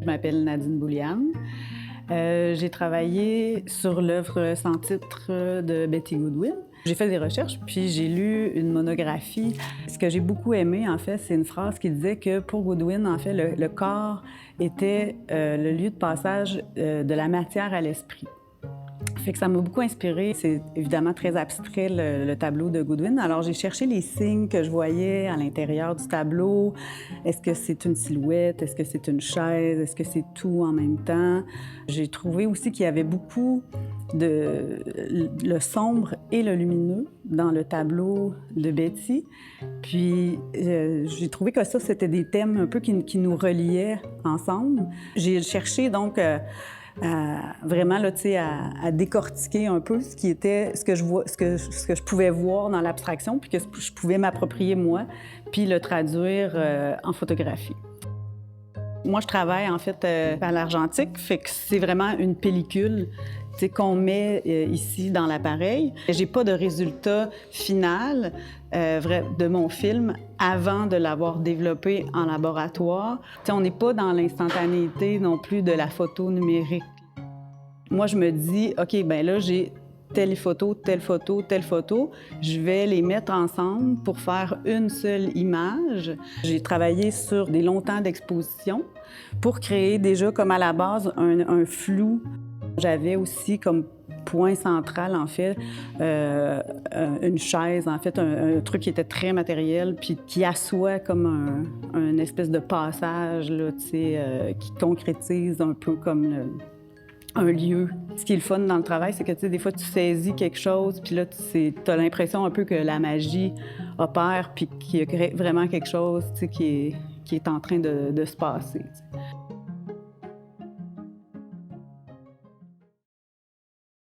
Je m'appelle Nadine Bouliane. J'ai travaillé sur l'œuvre sans titre de Betty Goodwin. J'ai fait des recherches, puis j'ai lu une monographie. Ce que j'ai beaucoup aimé, en fait, c'est une phrase qui disait que pour Goodwin, en fait, le corps était le lieu de passage de la matière à l'esprit. Fait que ça m'a beaucoup inspirée. C'est évidemment très abstrait, le tableau de Goodwin. Alors, j'ai cherché les signes que je voyais à l'intérieur du tableau. Est-ce que c'est une silhouette? Est-ce que c'est une chaise? Est-ce que c'est tout en même temps? J'ai trouvé aussi qu'il y avait beaucoup de le sombre et le lumineux dans le tableau de Betty. Puis, j'ai trouvé que ça, c'était des thèmes un peu qui nous reliaient ensemble. J'ai cherché donc vraiment là, à décortiquer un peu ce qui était, ce que je pouvais voir dans l'abstraction, puis que je pouvais m'approprier moi, puis le traduire en photographie. Moi, je travaille en fait à l'argentique, fait que c'est vraiment une pellicule qu'on met ici dans l'appareil. J'ai pas de résultat final de mon film avant de l'avoir développé en laboratoire. On n'est pas dans l'instantanéité non plus de la photo numérique. Moi, je me dis, OK, ben là, j'ai telle photo, telle photo, telle photo. Je vais les mettre ensemble pour faire une seule image. J'ai travaillé sur des longs temps d'exposition pour créer déjà, comme à la base, un flou. J'avais aussi comme point central, en fait, une chaise, en fait, un truc qui était très matériel, puis qui assoit comme un espèce de passage, là, qui concrétise un peu comme un lieu. Ce qui est le fun dans le travail, c'est que, des fois, tu saisis quelque chose, puis là, tu as l'impression un peu que la magie opère, puis qu'il y a vraiment quelque chose, qui est en train de se passer.